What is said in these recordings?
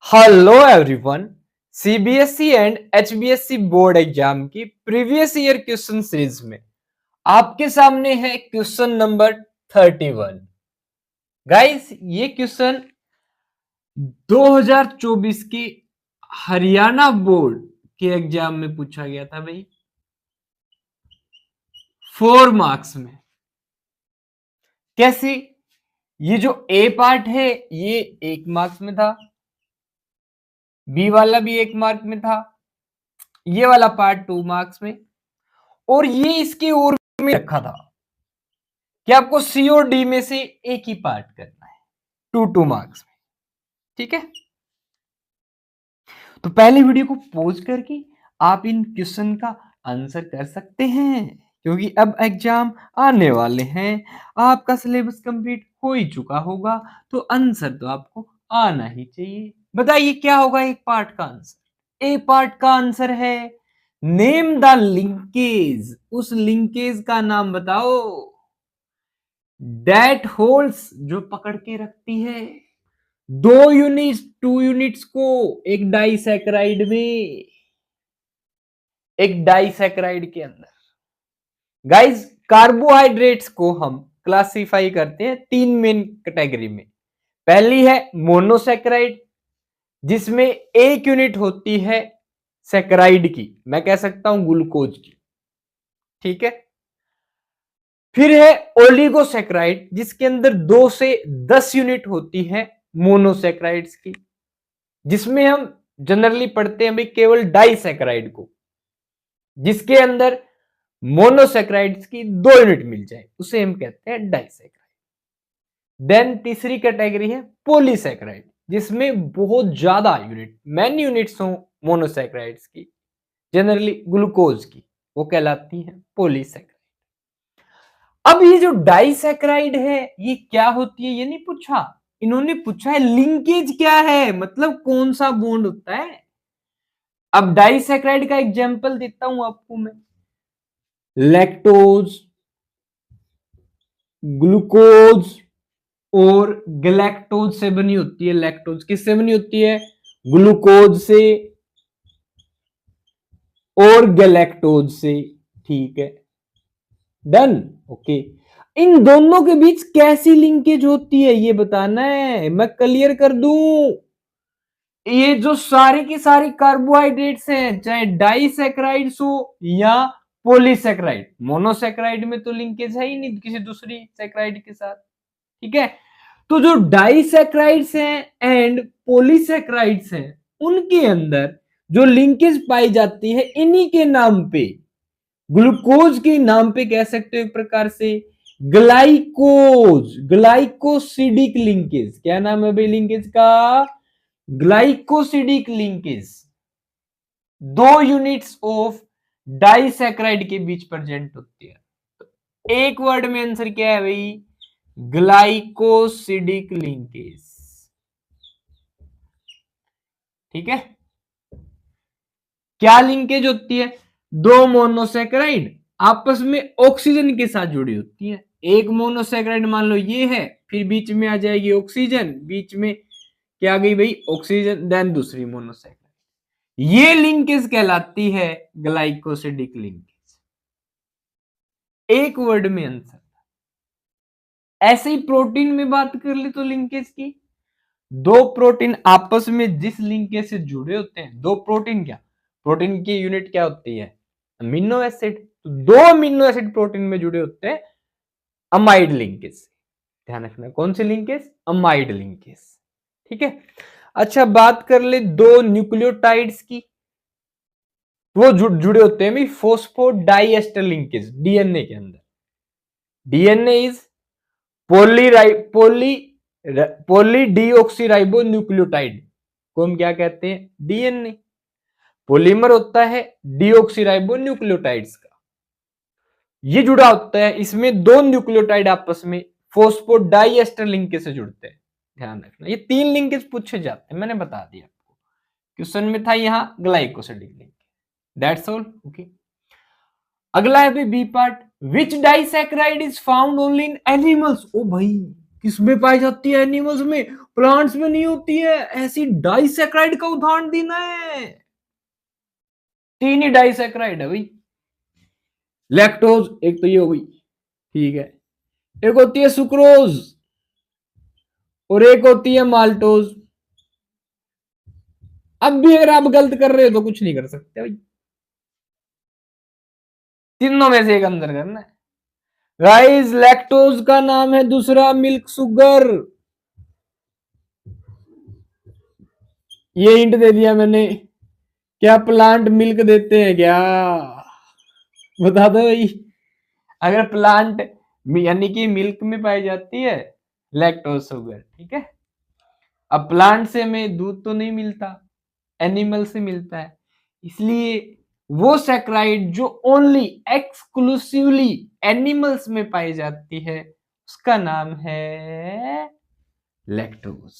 Hello everyone. CBSE and HBSE board exam की previous year question series में आपके सामने है क्वेश्चन नंबर 31। गाइस, ये क्वेश्चन 2024 की हरियाणा बोर्ड के एग्जाम में पूछा गया था भाई, 4 मार्क्स में। कैसे? ये जो ए पार्ट है ये 1 मार्क्स में था, बी वाला भी 1 मार्क में था, ये वाला पार्ट 2 मार्क्स में, और ये इसके और में रखा था कि आपको सी और डी में से एक ही पार्ट करना है, 2 मार्क्स में। ठीक है, तो पहले वीडियो को पॉज करके आप इन क्वेश्चन का आंसर कर सकते हैं, क्योंकि अब एग्जाम आने वाले हैं। आपका सिलेबस कंप्लीट हो ही चुका होगा, तो आंसर तो आपको आना ही चाहिए। बताइए क्या होगा एक पार्ट का आंसर? ए पार्ट का आंसर है नेम द लिंकेज। उस लिंकेज का नाम बताओ दैट होल्ड्स, जो पकड़ के रखती है 2 यूनिट्स को एक डाइसैकराइड में, एक डाइसैकराइड के अंदर। गाइस, कार्बोहाइड्रेट्स को हम क्लासिफाई करते हैं 3 मेन कैटेगरी में। पहली है मोनोसैकराइड, जिसमें एक यूनिट होती है सैकराइड की, मैं कह सकता हूं ग्लूकोज की। ठीक है, फिर है ओलिगोसैकराइड, जिसके अंदर 2 से 10 यूनिट होती है मोनोसैकराइड्स की, जिसमें हम जनरली पढ़ते हैं भाई केवल डाइसैकराइड को, जिसके अंदर मोनोसैकराइड्स की 2 यूनिट मिल जाए उसे हम कहते हैं डाइसैकराइड। देन तीसरी कैटेगरी है पॉलीसैकराइड, जिसमें बहुत ज्यादा यूनिट, मैनी यूनिट्स हो मोनोसैकराइड्स की, जनरली ग्लूकोज की, वो कहलाती है पॉलीसैकराइड। अब ये जो डाइसैकराइड है ये क्या होती है ये नहीं पूछा, इन्होंने पूछा है लिंकेज क्या है, मतलब कौन सा बॉन्ड होता है। अब डाइसैकराइड का एग्जांपल देता हूं आपको मैं। लैक्टोज, ग्लूकोज और गैलेक्टोज से बनी होती है। लैक्टोज किससे बनी होती है? ग्लूकोज से और गैलेक्टोज से। ठीक है, डन। ओके, इन दोनों के बीच कैसी लिंकेज होती है ये बताना है, मैं क्लियर कर दूं। ये जो सारी की सारी कार्बोहाइड्रेट्स हैं, चाहे डाइसैकराइड्स हो या पॉलीसैकराइड, मोनोसैकराइड में तो लिंकेज है ही नहीं किसी दूसरी सैकराइड के साथ। ठीक है, तो जो डाइसैकराइड्स हैं एंड पॉलीसैकराइड्स हैं, उनके अंदर जो लिंकेज पाई जाती है इन्हीं के नाम पे, ग्लूकोज के नाम पे कह सकते हो एक प्रकार से ग्लाइकोज, ग्लाइकोसिडिक लिंकेज। क्या नाम है भाई लिंकेज का? Glycosidic linkage. 2 units of disaccharide के बीच प्रेजेंट होती है। तो एक वर्ड में आंसर क्या है भाई? Glycosidic linkage. ठीक है, क्या लिंकेज होती है? 2 मोनोसैकराइड आपस में ऑक्सीजन के साथ जुड़ी होती है। एक मोनोसैकराइड मान लो ये है, फिर बीच में आ जाएगी ऑक्सीजन, बीच में क्या आ गई भाई? ऑक्सीजन, देन दूसरी मोनोसैकराइड। ये लिंकेज कहलाती है ग्लाइकोसिडिक लिंकेज। एक वर्ड में आंसर। ऐसे ही प्रोटीन में बात कर ले तो लिंकेज की, 2 प्रोटीन आपस में जिस लिंकेज से जुड़े होते हैं, 2 प्रोटीन, क्या प्रोटीन की यूनिट क्या होती है? Amino acid. तो 2 अमीनो एसिड प्रोटीन में जुड़े होते हैं अमाइड लिंकेज से। ध्यान रखना, कौन सी लिंकेज? Amide linkage. ठीक है, अच्छा बात कर ले 2 न्यूक्लियोटाइड्स की, वो जुड़े होते हैं फॉस्फोडाइएस्टर लिंकेज डीएनए के अंदर। DNA is polydeoxyribonucleotide को हम क्या कहते हैं? डीएनए। पॉलीमर होता है डीऑक्सीराइबो न्यूक्लियोटाइड्स का, ये जुड़ा होता है, इसमें 2 न्यूक्लियोटाइड आपस में फॉस्फोडाइएस्टर लिंकेज से जुड़ते हैं। ध्यान रखना, ये 3 लिंकेज पूछे जाते हैं, मैंने बता दिया आपको। क्वेश्चन में था यहां glycosidic linkage. That's all. Okay, अगला है B part. Which disaccharide is found only in animals? ओ भाई, किसमें पाई जाती है? एनिमल्स में, प्लांट्स में नहीं होती है। ऐसी डाइसैक्राइड का उदाहरण देना है। 3 ही डाइसैक्राइड है भाई। लैक्टोज एक तो ये हो गई, ठीक है। एक होती है सुक्रोज और एक होती है माल्टोज। अब भी अगर आप गलत कर रहे हो तो कुछ नहीं कर सकते भाई, तीनों में से एक अंदर करना है। गाइस लैक्टोज का नाम है दूसरा मिल्क शुगर। ये हिंट दे दिया मैंने। क्या प्लांट मिल्क देते हैं क्या? बता दो भाई। अगर प्लांट यानी कि मिल्क में पाई जाती है लैक्टोज शुगर, ठीक है। अब प्लांट से हमें दूध तो नहीं मिलता, एनिमल से मिलता है, इसलिए वो सैकराइड जो ओनली एक्सक्लूसिवली एनिमल्स में पाई जाती है उसका नाम है लैक्टोज।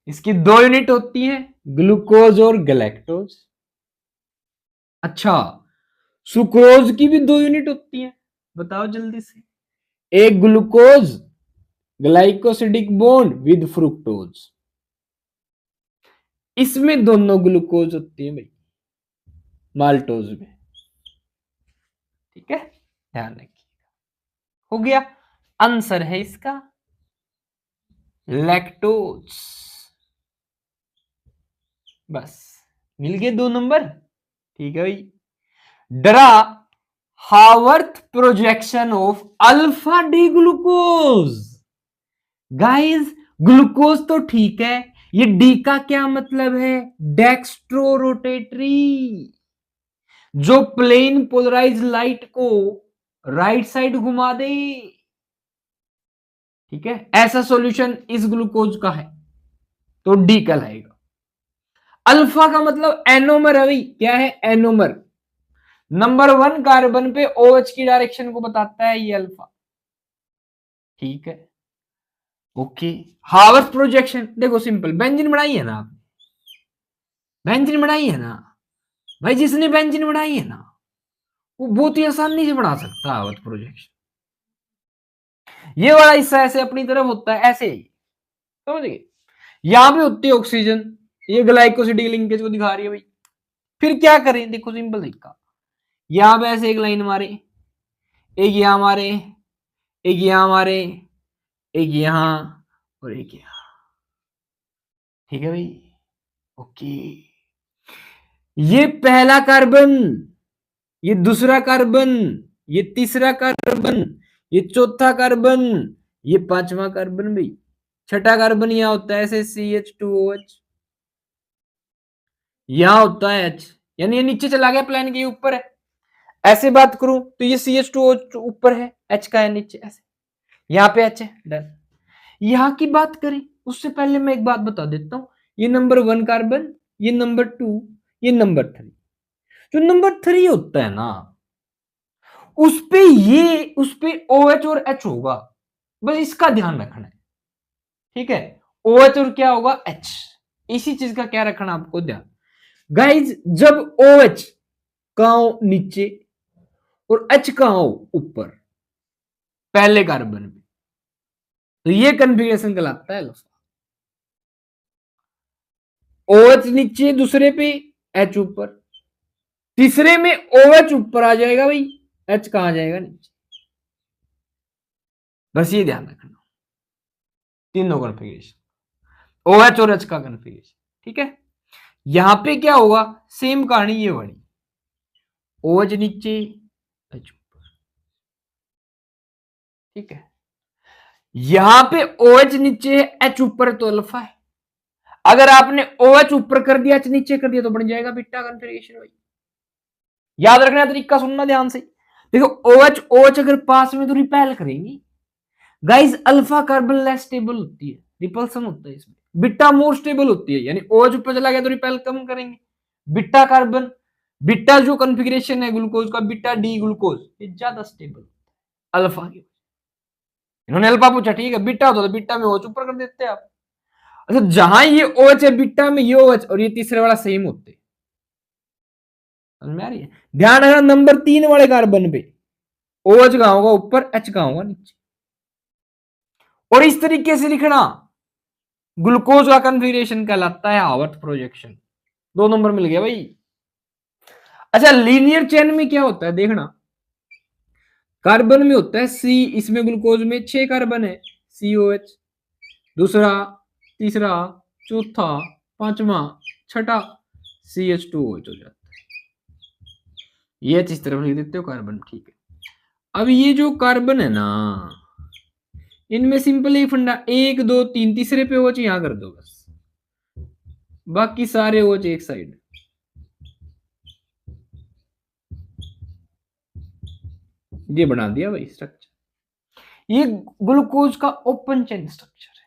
इसकी 2 यूनिट होती है, ग्लूकोज और गैलेक्टोज। अच्छा, सुक्रोज की भी 2 यूनिट होती है, बताओ जल्दी से। एक glucose glycosidic bond with fructose, इसमें दोनों ग्लूकोज होती है भाई, माल्टोज में, ठीक है, ध्यान रखिए। हो गया, आंसर है इसका लैक्टोज। बस मिल गए 2 नंबर, ठीक है भाई। Draw Haworth projection of alpha D glucose. Guys glucose तो ठीक है, ये डी का क्या मतलब है? डेक्स्ट्रो रोटेटरी, जो प्लेन पोलराइज लाइट को राइट साइड घुमा दे, ठीक है। ऐसा सॉल्यूशन इस ग्लूकोज का है तो डी कहलाएगा। अल्फा का मतलब एनोमर है भाई, क्या है? एनोमर। नंबर 1 कार्बन पे OH की डायरेक्शन को बताता है ये अल्फा, ठीक है, ओके। हावर्थ प्रोजेक्शन देखो सिंपल, बेंजीन बनाई है ना आपने, बेंजीन बनाई है ना भाई, जिसने बेंजीन बनाई है ना वो बहुत ही आसानी से बना सकता है हावर्थ प्रोजेक्शन। ये वाला हिस्सा ऐसे अपनी तरफ होता है, ऐसे ही, समझ गए। यहां पे होती है ऑक्सीजन, ये ग्लाइकोसिडिक लिंकेज को दिखा रही है भाई। फिर क्या करें, देखो सिंपल तरीका, यहां पे ऐसे एक लाइन मारे, एक यहां मारे, एक यहां मारे, एक यहां और एक यहां, ठीक है भाई, ओके। ये पहला कार्बन, ये दूसरा कार्बन, ये तीसरा कार्बन, ये चौथा कार्बन, ये पांचवा कार्बन भाई, छठा कार्बन यहां होता है ऐसे CH2OH, यहां होता है H, यानी ये नीचे चला गया प्लेन के ऊपर है। ऐसे बात करूं तो ये CH2OH ऊपर है, H का है नीचे, ऐसे यहां पे H है, डन। यहां की बात करें उससे पहले मैं एक बात बता देता हूं, ये नंबर 1 कार्बन, ये नंबर 2, ये नंबर 3। जो नंबर 3 होता है ना उस पे OH और H होगा, बस इसका ध्यान रखना है, ठीक है। OH और क्या होगा? H, इसी चीज का क्या रखना आपको ध्यान। गाइज जब OH कहां हो? नीचे, और H कहां हो? ऊपर, पहले कार्बन में, तो ये कन्फिग्रेशन कहलाता है अल्फा। OH नीचे दूसरे पे, H ऊपर, तीसरे में OH ऊपर आ जाएगा भाई, H कहां जाएगा? नीचे। बस ये ध्यान रखना, तीनों कन्फिग्रेशन, OH और H का कन्फिग्रेशन, ठीक है। यहां पे क्या होगा? सेम कहानी ये वाली, OH नीचे, H ऊपर, ठीक है। यहां पे OH नीचे है, H ऊपर है तो अल्फा है। अगर आपने OH ऊपर कर दिया, H नीचे कर दिया तो बन जाएगा बीटा कन्फिग्रेशन भाई। याद रखना तरीका, सुनना ध्यान से। देखो OH OH अगर पास में तो रिपेल करेंगी। Guys alpha carbon less stable होती है, रिपल्सन होता है इसमें। बीटा मोर स्टेबल होती है, यानी OH ऊपर चला गया तो रिपेल कम करेंगे। बीटा कार्बन, बीटा जो कॉन्फ़िगरेशन है ग्लूकोज का, बीटा डी ग्लूकोज, ये ज्यादा स्टेबल अल्फा की। इन्होंने अल्फा पूछा, ठीक है, बीटा होता तो बीटा में OH ऊपर कर देते आप। अच्छा, जहां ये OH है बीटा में, ये OH और ये तीसरे वाला सेम होते, समझ में आ रही है? ध्यान रखना नंबर 3 वाले कार्बन पे OH कहां होगा? ऊपर, H कहां होगा? नीचे। और इस तरीके से लिखना ग्लूकोज का कन्फिगरेशन कहलाता है हावर्थ प्रोजेक्शन। 2 नंबर मिल गया भाई। अच्छा, लीनियर चेन में क्या होता है देखना, कार्बन में होता है सी, इसमें ग्लूकोज में 6 कार्बन है, COH, दूसरा, तीसरा, चौथा, पांचवा, छठा, CH2OH हो जाता है। ये इस तरफ लिख देते हो कार्बन, ठीक है। अब ये जो कार्बन है ना, इनमें सिंपल ही फंडा, 1 2 3, तीसरे पे OH यहां कर दो बस, बाकी सारे OH एक साइड। ये बना दिया भाई स्ट्रक्चर, ये ग्लूकोज का ओपन चेन स्ट्रक्चर है,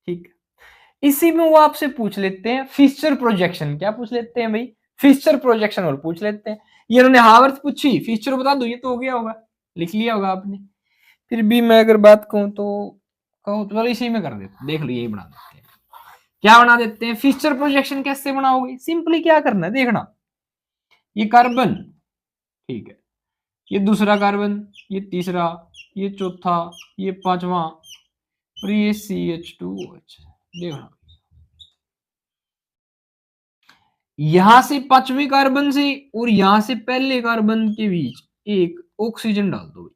ठीक है। इसी में वो आपसे पूछ लेते हैं फिशर प्रोजेक्शन, क्या पूछ लेते हैं भाई, फिशर प्रोजेक्शन और पूछ लेते हैं। ये उन्होंने हावर्थ पूछी, फिशर बता दो, ये तो हो गया होगा, लिख लिया होगा आपने। फिर भी मैं अगर बात कहूं तो कहूं तो इसी में कर देते, देख लो यही बना देते हैं। क्या बना देते हैं, फिशर प्रोजेक्शन कैसे बनाओगे, सिंपली क्या करना है देखना, ये कार्बन, ठीक है, ये दूसरा कार्बन, ये तीसरा, ये चौथा, ये पांचवा, और ये CH2OH। देखना, यहां से पांचवें कार्बन से और यहां से पहले कार्बन के बीच एक ऑक्सीजन डाल दो,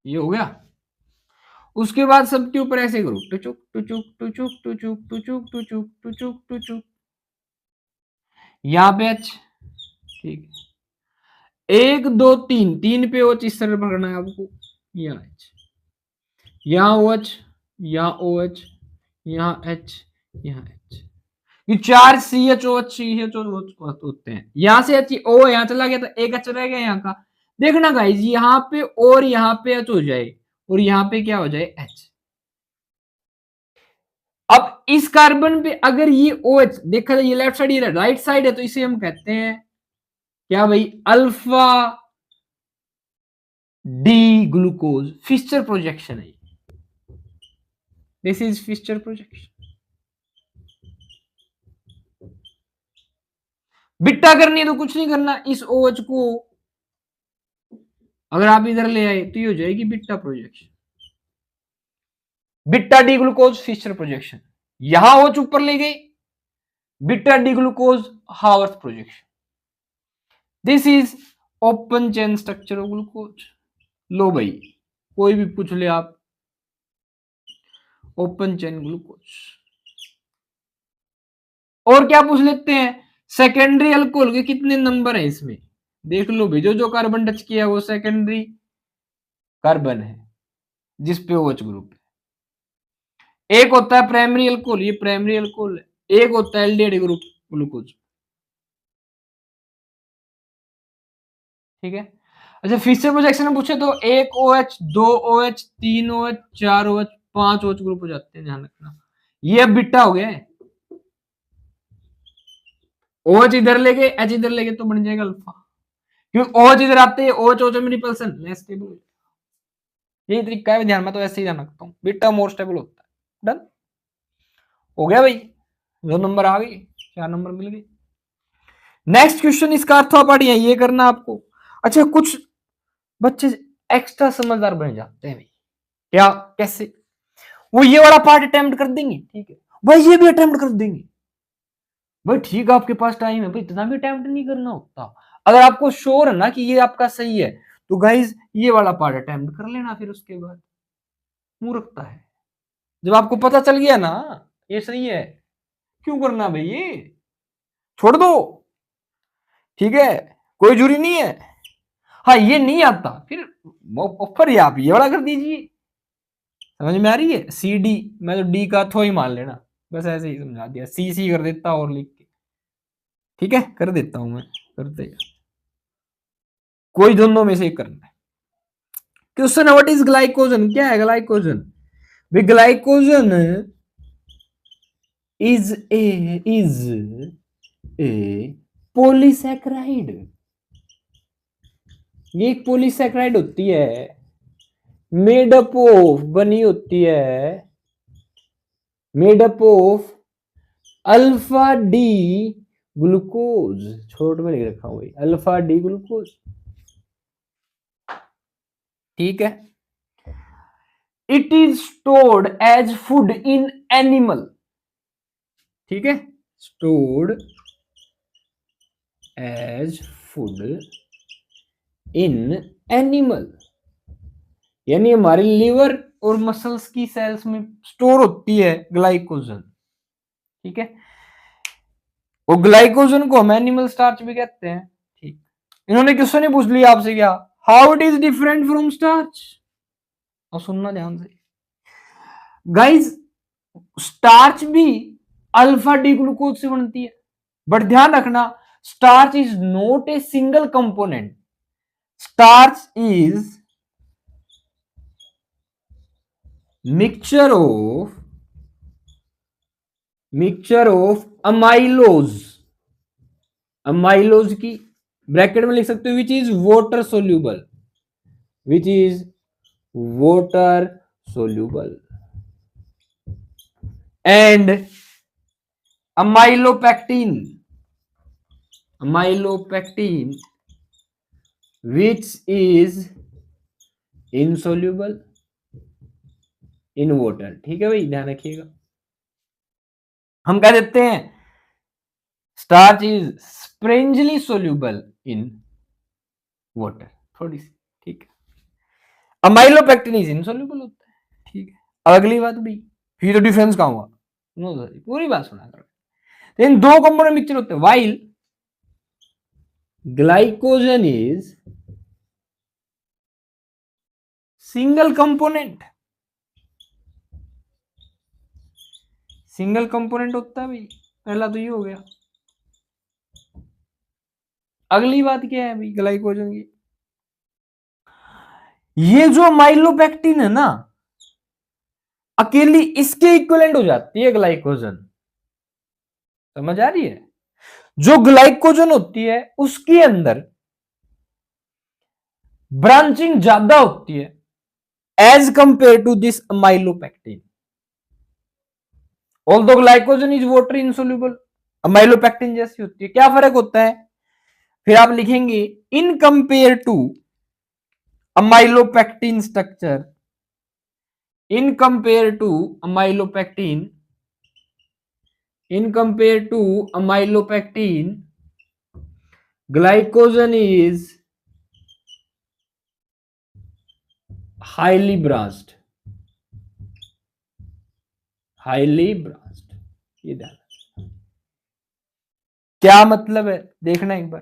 ये हो गया। उसके बाद सबके ऊपर ऐसे करो, टुचुक टुचुक टुचुक टुचुक टुचुक टुचुक टुचुक टुचुक, यहां पे H, ठीक है, 1 2 3, 3 पे OH इस तरह पकड़ना है आपको, यहाँ H, यहाँ OH, यहाँ OH, यहाँ H, यहाँ H, ये 4 CHOH होते हैं। यहां से H O यहां चला गया तो एक H रह गया यहाँ का। देखना गाइज, यहाँ पे और यहाँ पे H हो जाए और यहाँ पे क्या हो जाए H। अब इस कार्बन पे अगर ये OH देखा जाए, ये लेफ्ट साइड ये राइट साइड है, तो इसे हम कहते हैं क्या भाई, alpha D glucose, Fischer projection है, this is Fischer projection. Beta करनी है तो कुछ नहीं करना, इस OH को अगर आप इधर ले आए तो ये हो जाएगी beta projection, beta D glucose Fischer projection. यहां OH ऊपर ले गई, beta D glucose Haworth projection, this is open chain structure of glucose. लो भाई, कोई भी पूछ ले आप, ओपन चेन ग्लूकोज। और क्या पूछ लेते हैं, सेकेंडरी अल्कोहल के कितने नंबर है इसमें, देख लो भाई, जो कार्बन टच किया वो सेकेंडरी कार्बन है जिसपे OH ग्रुप है। एक होता है प्राइमरी अल्कोहल, ये प्राइमरी अल्कोहल है, एक होता है एल्डिहाइड ग्रुप ग्लूकोज, ठीक है। अच्छा, फिशर प्रोजेक्शन में पूछे तो 1 OH, 2 OH, 3 OH, 4 OH, 5 OH group हो जाते हैं, ध्यान रखना। ये अब बिट्टा हो गया है, OH इधर ले गए, H इधर ले गए तो बन जाएगा अल्फा, क्योंकि OH इधर आते हैं, OH OH में रिपल्सन लेस स्टेबल, यही तरीका है, ध्यान में तो ऐसे ही ध्यान रखता हूँ, बीटा मोर स्टेबल होता है। डन हो गया भाई, 2 नंबर आ गए, 4 नंबर मिल गए। नेक्स्ट क्वेश्चन, इसका अर्थोपाठ है, ये करना आपको। अच्छा, कुछ बच्चे एक्स्ट्रा समझदार बन जाते हैं भाई, क्या कैसे, वो ये वाला पार्ट अटेम्प्ट कर देंगे, ठीक है भाई, ये भी अटेम्प्ट कर देंगे भाई, ठीक है, आपके पास टाइम है भाई, इतना भी अटेम्प्ट नहीं करना होता। अगर आपको श्योर है ना कि ये आपका सही है, तो गाइज ये वाला पार्ट अटेम्प्ट कर लेना, फिर उसके बाद मूर्खता है। जब आपको पता चल गया ना ये सही है, क्यों करना भाई, ये छोड़ दो, ठीक है, कोई जरूरी नहीं है। हाँ, ये नहीं आता फिर ऊपर ही आप ये वाला कर दीजिए, समझ में आ रही है, CD, मैं तो D का थो ही मान लेना, बस ऐसे ही समझा दिया, CC कर देता और लिख के, ठीक है, कर देता हूं मैं, करते कोई दोनों में से एक करना है। क्वेश्चन, व्हाट इज ग्लाइकोजन, क्या है glycogen, glycogen is a polysaccharide, ये एक पॉलीसैकेराइड होती है, मेड अप ऑफ, बनी होती है, made up of alpha D glucose, छोट में लिख रखा हूं भाई, अल्फा डी ग्लूकोज, ठीक है। It is stored as food in animal, ठीक है, stored as food in animal, यानी हमारे लिवर और मसल्स की सेल्स में स्टोर होती है ग्लाइकोजन, ठीक है, वो ग्लाइकोजन को हम एनिमल स्टार्च भी कहते हैं, ठीक। इन्होंने क्वेश्चन ही पूछ लिया आपसे, क्या how it is different from starch, और सुनना ध्यान से गाइस, स्टार्च भी अल्फा डी ग्लूकोज से बनती है, बट ध्यान रखना starch is not a single component, starch is mixture of amylose की ब्रैकेट में लिख सकते हो which is water soluble and amylopectin which is insoluble in water, ठीक है भाई, ध्यान रखिएगा। हम कह देते हैं starch is sparingly soluble in water, थोड़ी सी, ठीक है, अमाइलोपेक्टिन इज इनसोल्यूबल होता है, ठीक है। अगली बात भी, फिर तो डिफरेंस कहां हुआ, पूरी बात सुना करो। इन दो कंपोनेंट मिक्सचर होते हैं, while glycogen is single component होता है भाई, पहला तो ये हो गया। अगली बात क्या है भाई ग्लाइकोजन की, ये जो माइलोपेक्टिन है ना, अकेली इसके इक्विवेलेंट हो जाती है ग्लाइकोजन, समझ आ रही है, जो ग्लाइकोजन होती है उसके अंदर ब्रांचिंग ज्यादा होती है as compare to this amylopectin, although glycogen is water insoluble, amylopectin जैसी होती है, क्या फर्क होता है, फिर आप लिखेंगे in compare to amylopectin structure, in compare to amylopectin glycogen is highly branched, ये ध्यान, क्या मतलब है देखना एक बार,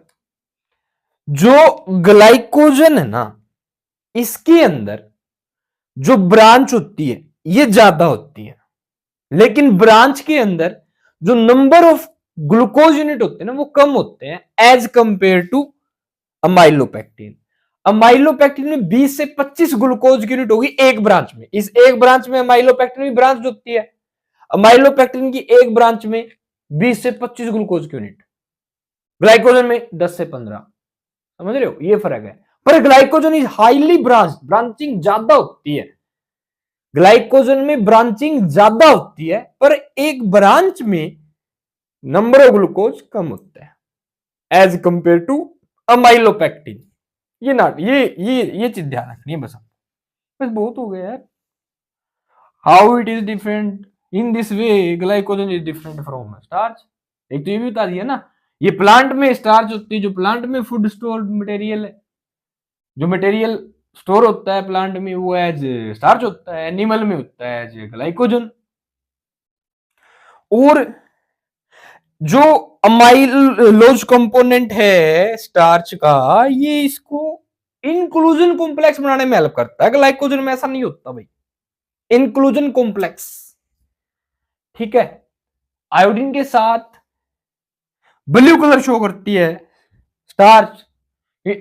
जो ग्लाइकोजन है ना इसके अंदर जो ब्रांच होती है ये ज्यादा होती है, लेकिन ब्रांच के अंदर जो नंबर ऑफ ग्लूकोज यूनिट होते हैं ना वो कम होते हैं as compare to amylopectin. Amylopectin में 20 से 25 ग्लूकोज यूनिट होगी एक ब्रांच में, इस एक ब्रांच में अमाइलोपेक्टिन की ब्रांच होती है, अमाइलोपेक्टिन की एक ब्रांच में 20 से 25 ग्लूकोज यूनिट, ग्लाइकोजन में 10 से 15, समझ रहे हो, ये फर्क है। पर glycogen is highly branch, branching ज्यादा होती है, ग्लाइकोजन में ब्रांचिंग ज्यादा होती है पर एक ब्रांच में नंबर ऑफ ग्लूकोज कम होता है एज कंपेयर टू अमाइलोपेक्टिन। ये ना ये चीज ध्यान रखनी है, बस बहुत हो गया यार। How it is different in this way, glycogen is different from starch, एक तो ये भी बता दिया ना, ये प्लांट में स्टार्च होती है, जो प्लांट में फूड स्टोर मटेरियल है, जो मटेरियल स्टोर होता है प्लांट में वो एज स्टार्च होता है, एनिमल में होता है एज ग्लाइकोजन। और जो अमाइलोज कंपोनेंट है स्टार्च का, ये इसको इंक्लूजन कॉम्प्लेक्स बनाने में हेल्प करता है, ग्लाइकोजन में ऐसा नहीं होता भाई, इंक्लूजन कॉम्प्लेक्स, ठीक है। आयोडीन के साथ ब्लू कलर शो करती है स्टार्च,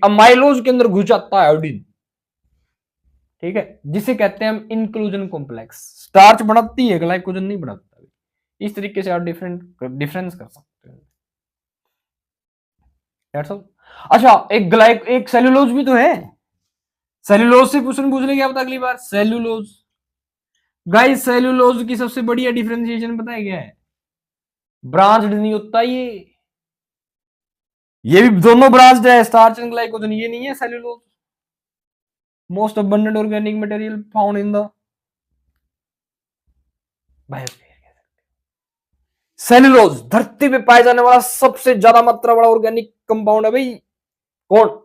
अमाइलोज के अंदर घुस जाता है आयोडीन, ठीक है, जिसे कहते हैं हम इंक्लूजन कॉम्प्लेक्स, स्टार्च बनाती है ग्लाइकोजन नहीं बनाता। इस तरीके से आप डिफरेंस कर सकते हो। अच्छा एक सेल्यूलोज भी तो है, सेल्यूलोज से क्वेश्चन पूछ ले क्या पता अगली बार, सेल्यूलोज गाइस, सेल्यूलोज की सबसे बढ़िया डिफरेंशिएशन पता है क्या है, ब्रांच्ड नहीं होता ये भी दोनों ब्रांच्ड है, स्टार्च एंड ग्लाइकोजन, ये नहीं है cellulose. Most abundant organic material found in the biosphere कह सकते हैं। सेल्यूलोज धरती पे पाया जाने वाला सबसे ज्यादा मात्रा वाला ऑर्गेनिक कंपाउंड है भाई, कौन?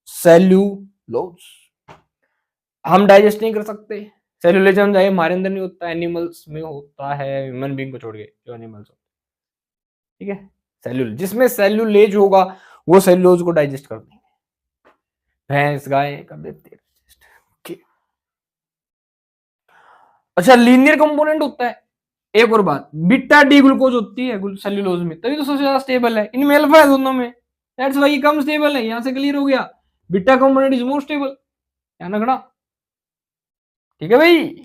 सेल्यूलोज। हम डाइजेस्ट नहीं कर सकते, सेल्यूलोज हम जाए हमारे अंदर नहीं होता, एनिमल्स में होता है, ह्यूमन बीइंग को छोड़ के जो एनिमल्स होते हैं, ठीक है। सेल्यूलोज, जिसमें सेल्यूलेज होगा वो सेल्यूलोज को डाइजेस्ट कर देंगे, भैंस गाय कर देते हैं डाइजेस्ट। ओके। अच्छा, लीनियर कंपोनेंट होता है। एक और बात, बीटा डी ग्लूकोज होती है सेल्यूलोज में, तभी तो सबसे ज्यादा स्टेबल है, इनमें अल्फा है दोनों में, दैट्स व्हाई कम स्टेबल है। यहां से क्लियर हो गया, beta component is more stable, ध्यान रखना, ठीक है भाई।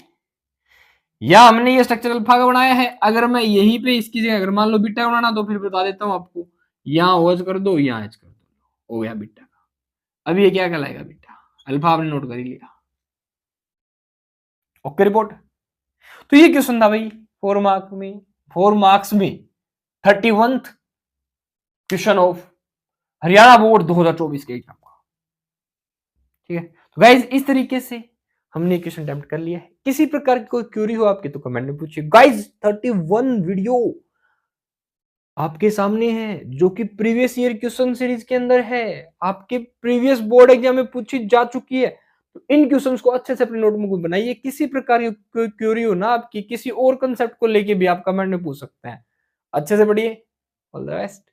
या हमने ये स्ट्रक्चर अल्फा का बनाया है, अगर मैं यहीं पे इसकी जगह अगर मान लो बीटा का बनाना, तो फिर बता देता हूं आपको, यहाँ ओएच कर दो, यहाँ एच कर दो, हो गया बीटा का। अब ये क्या कहलाएगा बीटा, अल्फा आपने नोट कर ही लिया। Okay report. तो ये क्वेश्चन था भाई 4 मार्क्स में 31th question of Haryana board 2024 के एग्जाम का, ठीक है। तो गाइज इस तरीके से हमने क्वेश्चन अटेम्प्ट कर लिया है। किसी प्रकार की कोई क्यूरी हो आपकी तो कमेंट में पूछिए। गाइज 31 वीडियो आपके सामने है, जो कि प्रीवियस ईयर क्वेश्चन सीरीज के अंदर है, आपके प्रीवियस बोर्ड एग्जाम में पूछी जा चुकी है। तो इन क्वेश्चंस को अच्छे से अपनी नोटबुक में बनाइए। किसी प्रकार की कोई क्यूरी हो ना आपकी, किसी और कंसेप्ट को लेके भी आप कमेंट में पूछ सकते हैं। अच्छे से पढ़िए। All the best.